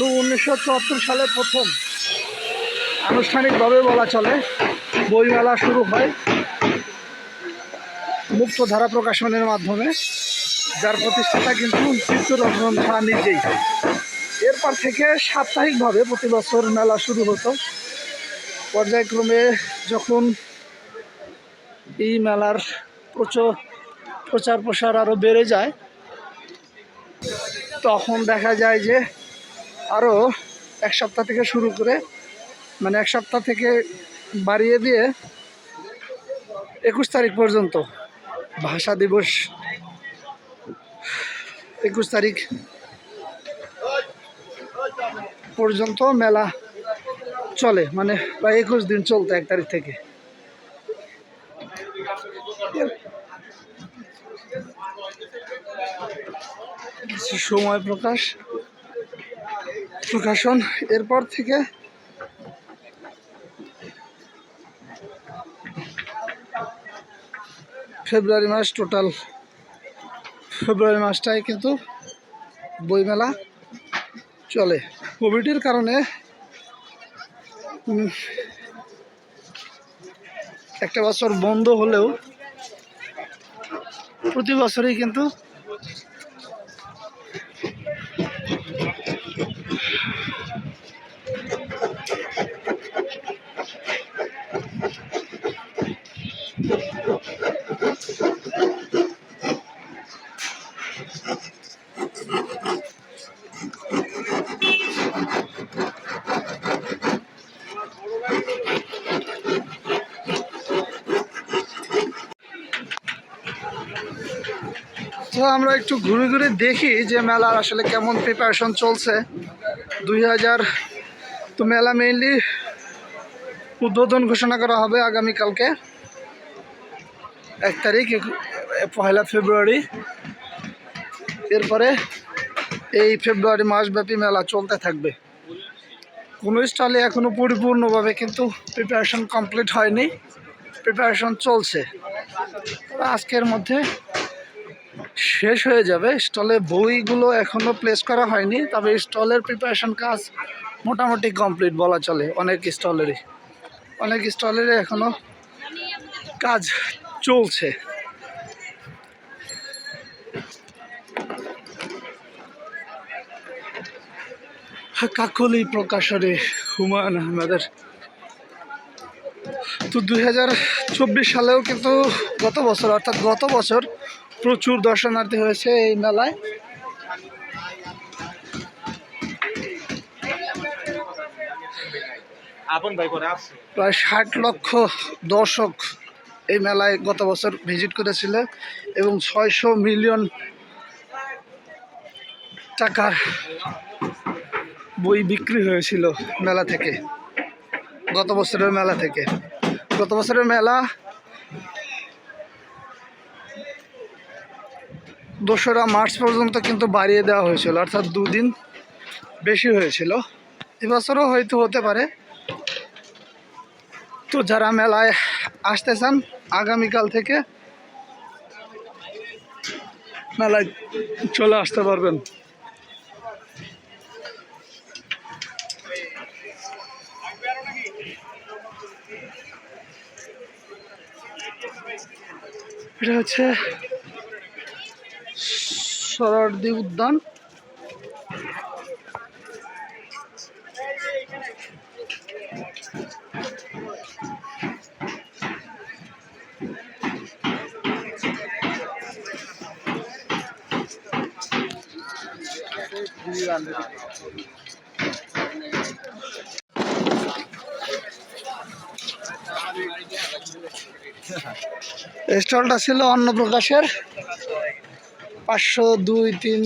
তো 1974 সালে প্রথম আনুষ্ঠানিকভাবে বলা চলে বইমেলা শুরু হয় মুক্ত ধারা প্রকাশনের মাধ্যমে, যার প্রতিষ্ঠাতা কিন্তু চিত্তরঞ্জন ঝা নিজেই। এরপর থেকে সাপ্তাহিকভাবে প্রতি বছর মেলা শুরু হতো। পর্যায়ক্রমে যখন এই মেলার প্রচার প্রসার আরও বেড়ে যায়, তখন দেখা যায় যে আরও এক সপ্তাহ থেকে শুরু করে, মানে এক সপ্তাহ থেকে বাড়িয়ে দিয়ে 21 তারিখ পর্যন্ত, ভাষা দিবস 21 তারিখ পর্যন্ত মেলা চলে, মানে প্রায় 21 দিন চলতো 1 তারিখ থেকে। সময় প্রকাশন এরপর থেকে ফেব্রুয়ারি মাসটাই কিন্তু বইমেলা চলে। কোভিডের কারণে একটা বছর বন্ধ হলেও প্রতি বছরই কিন্তু তো আমরা একটু ঘুরে ঘুরে দেখি যে মেলার আসলে কেমন প্রিপারেশন চলছে। 2000 তো মেলা মেইনলি উদ্বোধন ঘোষণা করা হবে আগামীকালকে 1 তারিখ, 1 ফেব্রুয়ারি। এরপরে এই ফেব্রুয়ারি মাসব্যাপী মেলা চলতে থাকবে। কোনো স্টলে এখনও পরিপূর্ণভাবে কিন্তু প্রিপারেশন কমপ্লিট হয়নি, প্রিপারেশন চলছে। আজকের মধ্যে শেষ হয়ে যাবে। স্টলে বইগুলো এখনও প্লেস করা হয়নি, তবে স্টলের প্রিপারেশন কাজ মোটামুটি কমপ্লিট বলা চলে। অনেক স্টলেরই এখনও কাজ চলছে। কাকলি প্রকাশনী হুমায়ুন আহমেদের। তো 2024 সালেও কিন্তু গত বছর প্রচুর দর্শনার্থী হয়েছে এই মেলায়। প্রায় 60 লক্ষ দর্শক এই মেলায় গত বছর ভিজিট করেছিল এবং 600 মিলিয়ন টাকার বই বিক্রি হয়েছিল মেলা থেকে। গত বছরের মেলা 2রা মার্চ পর্যন্ত কিন্তু বাড়িয়ে দেওয়া হয়েছিল, অর্থাৎ 2 দিন বেশি হয়েছিল। এবছরও হয়তো হতে পারে। তো যারা মেলায় আসতে চান আগামীকাল থেকে মেলায় চলে আসতে পারবেন। এটা হচ্ছে সোহরাওয়ার্দী উদ্যান। স্টলটা ছিল অন্নপ্রকাশের 502-3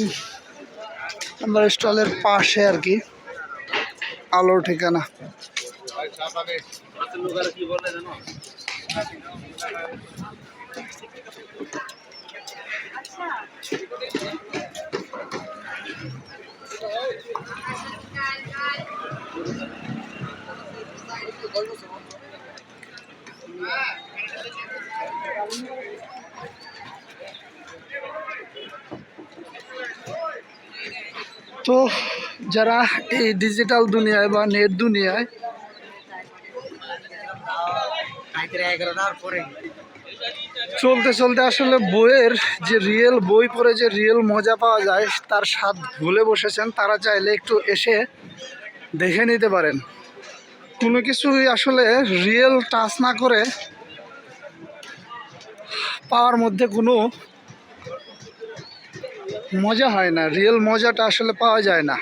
নম্বর স্টলের পাশে আর কি, আলোর ঠিকানা। তো যারা এই ডিজিটাল দুনিয়ায় বা নেট দুনিয়ায় চলতে চলতে আসলে বইয়ের যে রিয়েল বই পড়ে যে রিয়েল মজা পাওয়া যায় তার স্বাদ ভুলে বসেছেন, তারা চাইলে একটু এসে দেখে নিতে পারেন। কোনো কিছুই আসলে রিয়েল টাচ না করে পাওয়ার মধ্যে কোনো মজা হয় না, রিয়েল মজাটা আসলে পাওয়া যায় না।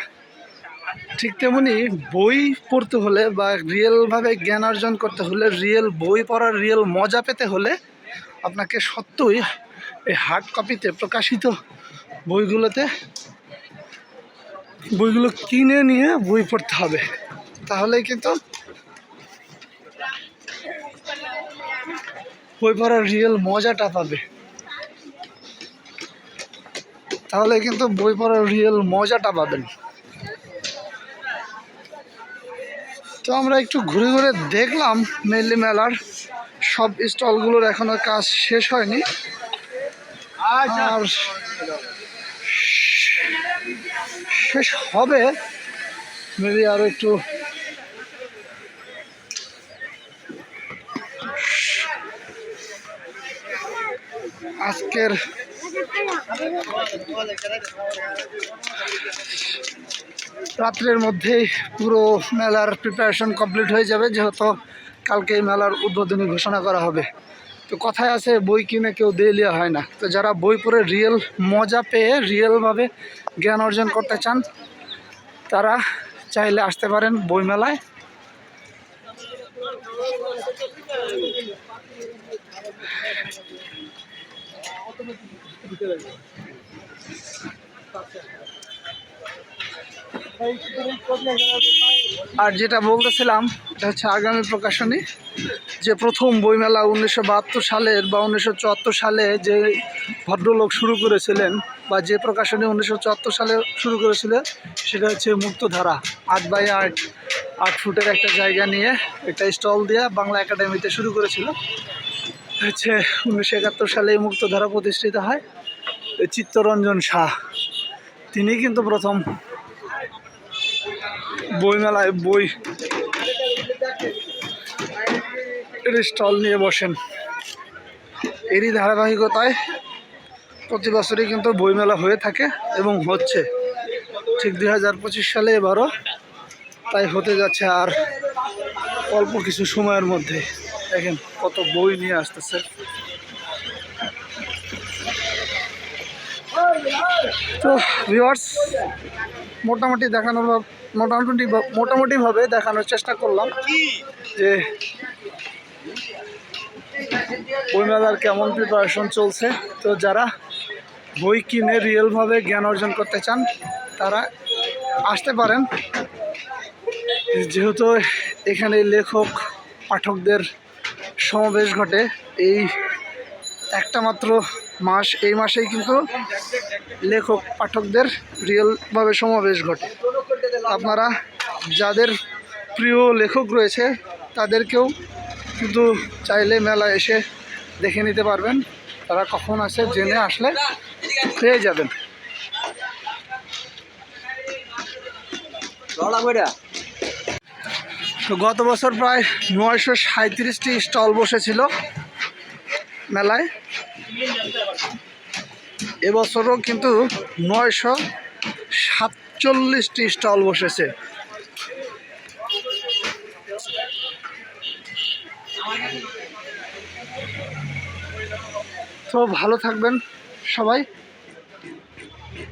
ঠিক তেমনি বই পড়তে হলে বা রিয়েলভাবে জ্ঞান অর্জন করতে হলে, রিয়েল বই পড়ার রিয়েল মজা পেতে হলে আপনাকে সত্যই এই হার্ড কপিতে প্রকাশিত বইগুলো কিনে নিয়ে বই পড়তে হবে। তাহলেই কিন্তু বই পড়ার রিয়েল মজাটা পাবে। পাবেন। তো আমরা একটু ঘুরে ঘুরে দেখলাম মেনলি মেলার সব স্টলগুলোর এখনো কাজ শেষ হয়নি, আর শেষ হবে মেবি আরো একটু। আজকের রাত্রের মধ্যেই পুরো মেলার প্রিপারেশন কমপ্লিট হয়ে যাবে, যেহেতু কালকে এই মেলার উদ্বোধনী ঘোষণা করা হবে। তো কথায় আছে বই কিনে কেউ দেলিয়া হয় না। তো যারা বই পড়ে রিয়েল মজা পেয়ে রিয়েলভাবে জ্ঞান অর্জন করতে চান তারা চাইলে আসতে পারেন বই মেলায়। আর যেটা বলতেছিলাম এটা হচ্ছে আগামী প্রকাশনী, যে প্রথম বইমেলা 1972 সালের বা 1974 সালে যে ভদ্রলোক শুরু করেছিলেন, বা যে প্রকাশনী 1974 সালে শুরু করেছিল, সেটা হচ্ছে মুক্তধারা। 8x8 ফুটের একটা জায়গা নিয়ে একটা স্টল দিয়ে বাংলা একাডেমিতে শুরু করেছিল। হচ্ছে 1971 সালে মুক্তধারা প্রতিষ্ঠিত হয়। চিত্তরঞ্জন শাহ তিনি কিন্তু প্রথম বইমেলায় বই স্টল নিয়ে বসেন। এরই ধারাবাহিকতায় প্রতি বছরই কিন্তু বইমেলা হয়ে থাকে এবং হচ্ছে ঠিক 2025 সালে এবারও তাই হতে যাচ্ছে। আর অল্প কিছু সময়ের মধ্যে দেখেন কত বই নিয়ে আসতেছে। তো ভিউয়ার্স মোটামুটিভাবে দেখানোর চেষ্টা করলাম যে বইমেলার কেমন প্রিপারেশন চলছে। তো যারা বই কিনে রিয়েলভাবে জ্ঞান অর্জন করতে চান তারা আসতে পারেন, যেহেতু এখানে লেখক পাঠকদের সমাবেশ ঘটে। এই একটা মাত্র মাস, এই মাসেই কিন্তু লেখক পাঠকদের রিয়েলভাবে সমাবেশ ঘটে। আপনারা যাদের প্রিয় লেখক রয়েছে তাদেরকেও কিন্তু চাইলে মেলায় এসে দেখে নিতে পারবেন। তারা কখন আসে জেনে আসলে পেয়ে যাবেন। তো গত বছর প্রায় 937টি স্টল বসেছিল মেলায়। এবছরও কিন্তু 947টি স্টল বসেছে। তো ভালো থাকবেন সবাই।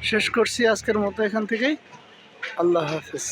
শেষ করছি আজকের মতো এখান থেকেই। আল্লাহ হাফেজ।